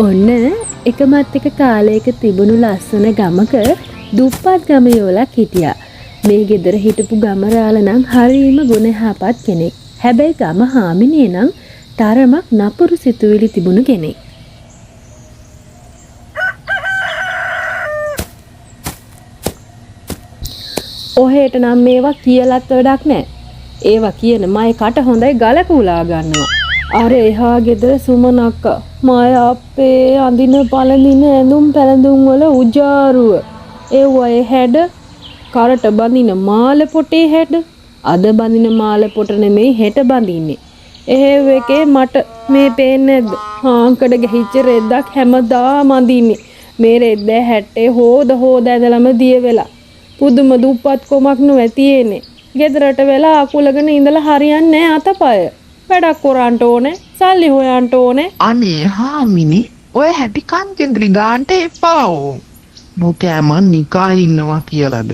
ඔන්න එකමත් එක කාලයක තිබුණු ලස්සන ගමක දුප්පත් ගමයෝලක් හිටියා. මේ ගෙදර හිටපු ගමරාල නම් හරීම ගුණහපත් කෙනෙක්. හැබැයි ගම හාමිනේ නම් තරමක් නපුරු සිතුවිලි තිබුණු කෙනෙක්. ඔහෙට නම් මේවා කියලත් වැඩක් නැහැ. ඒවා කියන මයි කට හොඳයි ගලකුලා ගන්නවා. අර එහා ගෙදර සුමනක්ක මය අපේ අඳින පළඳින ඇඳුම් පැළඳුම් වල උජාරුව. ඒවයේ හැඩ කරට බඳින මාල පොටේ හැඩ අද බඳින මාල පොට නෙමෙයි හෙට බඳින්නේ. එහෙව් එකේ මට මේ පේන්නේ නැද්ද? හාංකඩ ගහිච්ච රෙද්දක් හැමදාම අඳින්නේ. මේ රෙද්ද හැට්ටේ හොද ඇඳලම දිය වෙලා. පුදුම දුප්පත් කොමක් නොවැතියේනේ. ගෙදරට වෙලා අකුලගෙන ඉඳලා හරියන්නේ නැහැ අතපය. වැඩක් කරන්න ඕනේ, සල්ලි හොයන්න ඕනේ. අනේ හාමිනේ ඔය හැටි කන්චෙන්ද්‍රි ගාන්ට එපා ඕ. මොකෑම නිකා ඉන්නවා කියලාද?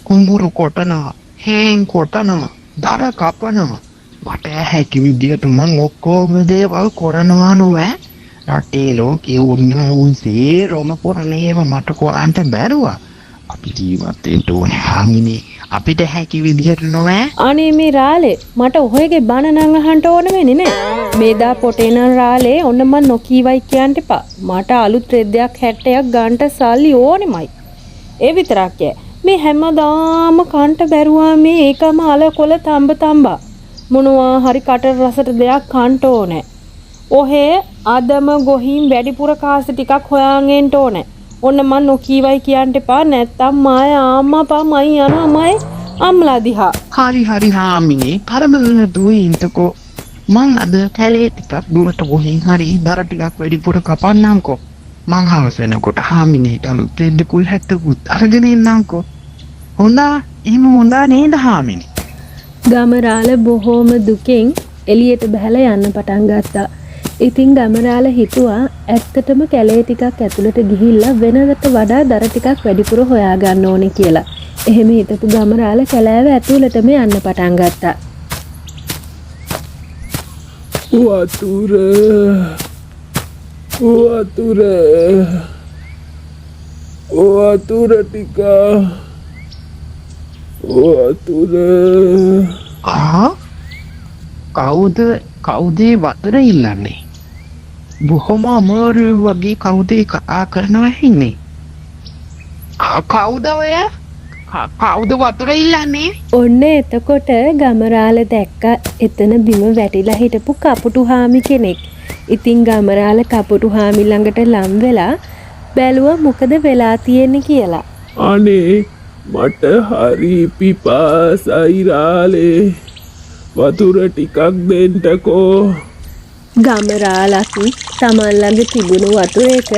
කුඹුරු කොටනවා, හේන් කොටනවා, දර කපනවා. මට හැකි විදියට මං ඔක්කොම දේවල් කරනවා නෝෑ. රටේ ලෝකේ උන්සේ රොම කරන්නේව මට කරන්න බැරුවා. අපි ජීවත් වෙන්න ඕනේ හාමිනේ. අපිට හැකි විදියට නොවෑ. අනේ මේ රාලේ මට ඔහේගේ බණ නම් අහන්න ඕන වෙන්නේ නෑ. මේදා පොටේන රාලේ ඔන්න මන් නොකීවයි කියන්න එපා. මට අලුත් රෙද්දයක් 60ක් ගන්නට සල්ලි ඕනෙමයි. ඒ විතරක් මේ හැමදාම කන්ට බැරුවා මේ ඒකම අල කොල තඹා මොනවා හරි කට රසට දෙයක් කන්න ඕනේ. ඔහේ අදම ගොහින් වැඩිපුර කාස ටිකක් හොයාගෙන එන්න ඕනේ. ඔන්න මන් නොකීවයි කියන්න එපා නැත්තම් මාය ආම්මා මයි යනවා මයි අම්ලා දිහා. හරි හාමිනේ පරමලන දුයින්ටකෝ. මං අද කැලේ ටිකක් දුරට ගොහින් හරි දර ටිකක් වැඩිපුර කපන්නම්කෝ. මං හවස වෙනකොට හාමිනේට අලුත් දෙකුල් හැටකුත් අරගෙන එන්නම්කෝ. හොඳා එහෙම හොඳා නේද හාමිනේ? ගමරාල බොහෝම දුකෙන් එළියට බහලා යන්න පටන් ගත්තා. ඉතින් ගමරාල හිතුවා ඇත්තටම කැලේ ටිකක් ඇතුළට ගිහිල්ලා වෙනදට වඩා දර ටිකක් වැඩිපුර හොයාගන්න ඕනේ කියලා. එහෙම හිතපු ගමරාල කැලෑව ඇතුළටම යන්න පටන් ගත්තා. වතුර ටික කවුද වතුර ඉල්ලන්නේ? බොහොම අමාරු වගේ කවුද කතා කරනවා ඉන්නේ? කවුද ඔය? කවුද වතුර ඉල්ලන්නේ? ඔන්න එතකොට ගමරාල දැක්ක එතන බිම වැටිලා හිටපු කපුටු හාමි කෙනෙක්. ඉතින් ගමරාල කපුටු හාමි ළඟට ලම් වෙලා බැලුවා මොකද වෙලා තියෙන්නේ කියලා. අනේ මට හරි පිපාසයි රාලේ. වතුර ටිකක් දෙන්නකෝ. ගමරාලත් තමන් ළඟ තිබුණු වතුර එක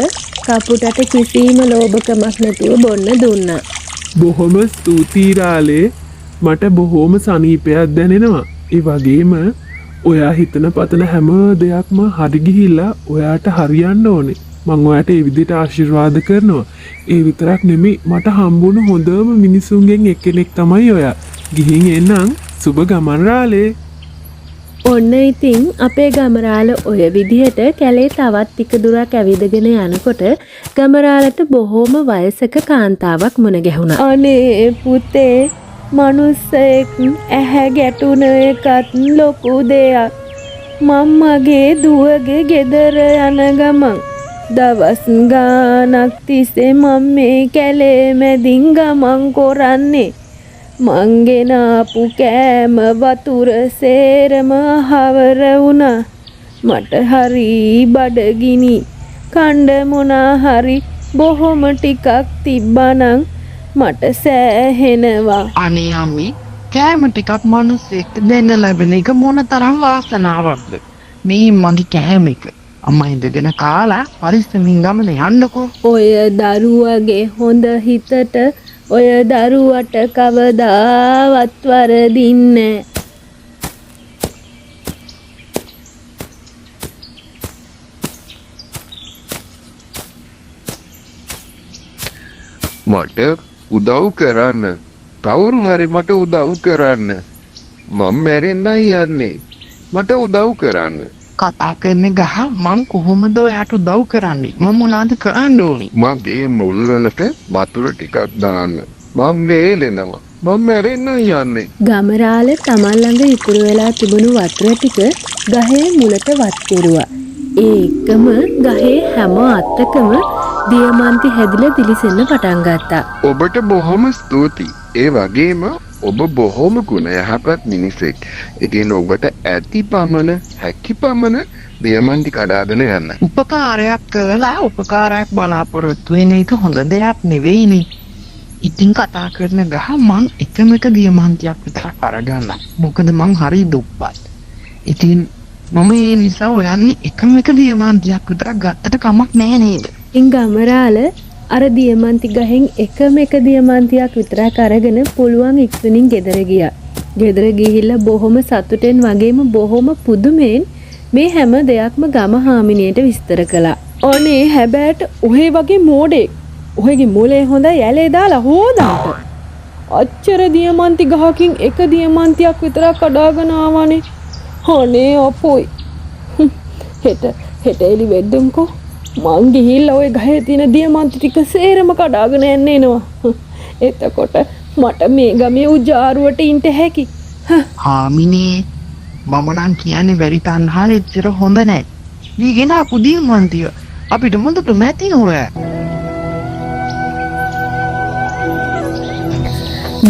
කපුටට කිසිම ලෝභකමක් නැතුව බොන්න දුන්නා. බොහොම ස්තුතියි රාලේ. මට බොහොම සනීපයක් දැනෙනවා. ඒ වගේම ඔයා හිතන පතන හැම දෙයක්ම හරි ගිහිල්ලා ඔයාට හරියන්න ඕනේ. මං ඔයාට ඒ විදිහට ආශිර්වාද කරනවා. ඒ විතරක් නෙමෙයි මට හම්බුණු හොඳම මිනිසුන්ගෙන් එක්කෙනෙක් තමයි ඔයා. ගිහින් එන්නම්. සුබ ගමන් රාලේ. ඔන්න ඉතින් අපේ ගමරාල ඔය විදිහට කැලේ තවත් ටික දුරක් ඇවිදගෙන යනකොට ගමරාලට බොහෝම වයසක කාන්තාවක් මුණ ගැහුණා. අනේ පුතේ මනුස්සයෙක් ඇහැ ගැටුණ එකත් ලොකු දෙයක්. මම්මගේ දුවගේ ගෙදර යන ගමන් දවස් ගානක් තිස්සේ මම මේ කැලේ මැදින් ගමන් කරන්නේ. මංගෙන ආපු කෑම වතුර සේරම හවර වුණා. මට හරි බඩගිනි. කණ්ඩ මොනා හරි බොහොම ටිකක් තිබ්බනම් මට සෑහෙනවා. අනේ අම්මේ කෑම ටිකක් මිනිස්සෙක්ට දෙන්න ලැබෙන එක මොන තරම් වාසනාවක්ද? මේ මගේ කෑම එක අම්මා ඉඳගෙන කාලා පරිස්සමින් ගමන යන්නකෝ. ඔය දරුවගේ හොඳ හිතට ඔය දරුවට කවදාවත් වරදින්නේ මට උදව් කරන්න. කවුරු හරි මට උදව් කරන්න. මම මැරෙන්නයි යන්නේ. මට උදව් කරන්න. කතා කරන ගහ මං කොහොමද ඔයාට උදව් කරන්නේ? මම මොනවද කරන්න ඕනේ? මගේ මුල් වලට වතුර ටිකක් දාන්න. මම වේලෙනවා. මම මැරෙන්න යන්නේ. ගමරාල තමන් ළඟ ඉතුරු වෙලා තිබුණු වතුර ටික ගහේ මුලට වත් කෙරුවා. ඒ එක්කම ගහේ හැම අත්තකම දියමන්ති හැදිලා දිලිසෙන්න පටන් ගත්තා. ඔබට බොහොම ස්තුතියි. ඒ වගේම ඔබ බොහොම ගුණ යහපත් මිනිසෙක්. ඉතින් ඔබට ඇති පමණ හැකි පමණ දියමන්ති කඩාගෙන යන්න. උපකාරයක් කරලා උපකාරයක් බලාපොරොත්තු වෙන එක හොඳ දෙයක් නෙවෙයිනේ. ඉතින් කතා කරන ගහ මං එකම එක දියමන්තියක් විතරක් අරගන්න. මොකද මං හරි දුප්පත්. ඉතින් මම ඒ නිසා ඔයන්නේ එකම එක දියමන්තියක් විතරක් ගත්තට කමක් නෑ නේද? ඉන් ගමරාල අර දියමන්ති ගහෙන් එකම එක දියමන්තියක් විතරක් අරගෙන පුළුවන් ඉක්මනින් ගෙදර ගියා. ගෙදර ගිහිල්ලා බොහොම සතුටෙන් වගේම බොහොම පුදුමෙන් මේ හැම දෙයක්ම ගම හාමිනේට විස්තර කළා. "ඔනේ හැබැයිට ඔහේ වගේ මෝඩෙක්. ඔහේගේ මොලේ හොඳ යැලේ දාලා හොදාට. අච්චර දියමන්ති ගහකින් එක දියමන්තියක් විතරක් කඩාගෙන ආවනේ. අනේ අපොයි. හෙට එලි වෙද්දම්කෝ. මං ගිහිල්ලා ওই ගහේ තියෙන දියමන්ති ටික සේරම කඩාගෙන යන්න එනවා. එතකොට මට මේ ගමේ උජාරුවට ඉන්න හැකි." හාමිනේ මම නම් කියන්නේ වැඩි තණ්හාව එච්චර හොඳ නෑ. දීගෙන ආපු දියමන්තිය අපිට මොඳට මැති නෝය.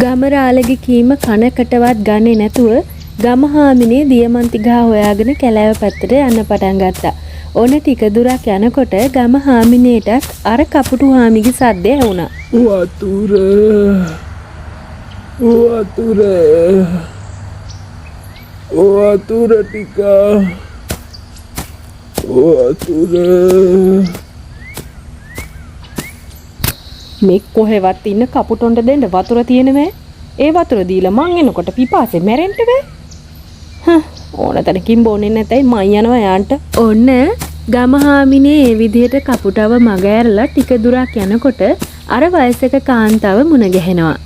ගමරාලගේ කීම කනකටවත් ගන්නේ නැතුව ගමහාමිනේ දියමන්ති ගහ හොයාගෙන කැලෑව පැත්තට යන්න පටන් ගත්තා. ඕන ටික දුරක් යනකොට ගමහාමිනේටත් අර කපුටු හාමිගේ සද්දය ඇහුණා. වතුර ටික වතුර. මේ කොහෙවත් ඉන්න කපුටොන්ට දෙන්න වතුර තියෙනවෑ. ඒ වතුර දීලා මං එනකොට පිපාසෙ මැරෙන්න බෑ. ඕන තැනකින් බොන්නේ නැතයි මං යනවා යාන්ට. ඔන්න ගමහාමිනේ ඒ විදිහට කපුටව මග ඇරලා ටික දුරක් යනකොට අර වයසක කාන්තාව මුණ ගැහෙනවා.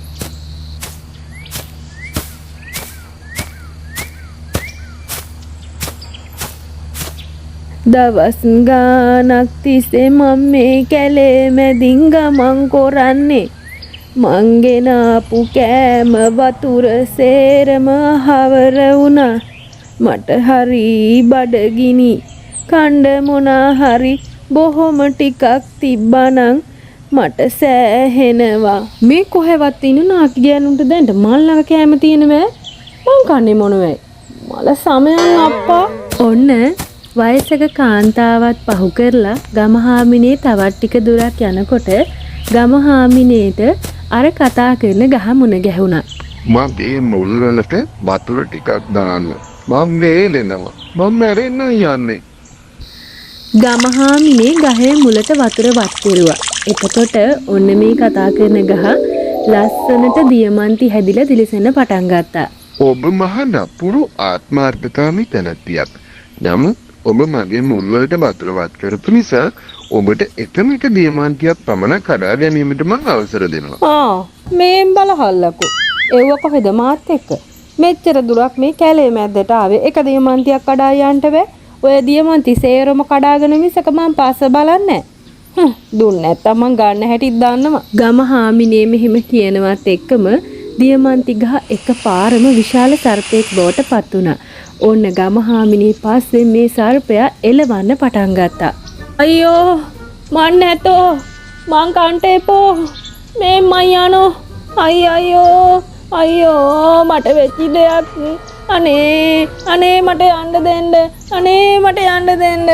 දවස් ගානක් තිස්සේ මම මේ කැලේ මැදින් ගමන් කරන්නේ. මං ගෙනාපු කෑම වතුර සේරම හවර වුණා. මට හරි බඩගිනි. කණ්ඩ මොනා හරි බොහොම ටිකක් තිබ්බනම් මට සෑහෙනවා. මේ කොහෙවත් ඉන්න නාකි ගෑනුන්ට දැන් මල් ළඟ කෑම තියෙනවෑ. මං කන්නේ මොනවයි? මල සමයන් අප්පා. ඔන්න වයසක කාන්තාවත් පහු කරලා ගමහාමිනේ තවත් ටික දුරක් යනකොට ගමහාමිනේට අර කතා කරන ගහ මුණ ගැහුණා. මගේ මුල් වලට වතුර ටිකක් දාන්න. මම වේලෙනවා. මම මැරෙන්න යන්නේ. ගමහාමිනේ ගහේ මුලට වතුර වත් කෙරුවා. එතකොට ඔන්න මේ කතා කරන ගහ ලස්සනට දියමන්ති හැදිලා දිලිසෙන්න පටන් ගත්තා. ඔබ මහ නපුරු ආත්මාර්ථකාමී තැනැත්තියක්. නමුත් ඔබ මගේ මුල් වලට වතුර වත් කරපු නිසා ඔබට එකම එක දියමන්තියක් පමණ කඩා ගැනීමට මම අවසර දෙනවා. මේන් බලහල්ලකෝ. එව්ව කොහෙද මාත් එක්ක? මෙච්චර දුරක් මේ කැලේ මැද්දට ආවේ එක දියමන්තියක් කඩා යන්න බෑ. ඔය දියමන්ති සේරම කඩාගෙන මිසක මං පස්ස බලන්නේ නැහැ. දුන්න නැත්තම් මං ගන්න හැටිත් දාන්නවා. ගමහාමිනේ මෙහෙම කියනවත් එක්කම දියමන්ති ගහ එකපාරම විශාල සර්පෙක් බවට පත් වුණා. ඔන්න ගමහාමිනේ පස්සේ මේ සර්පයා එලවන්න පටන් ගත්තා. අයියෝ මන් නැතෝ මං කන්ට එපෝ මේ මං යනෝ අයියෝ මට වෙච්චි දෙයක් අනේ මට යන්න දෙන්න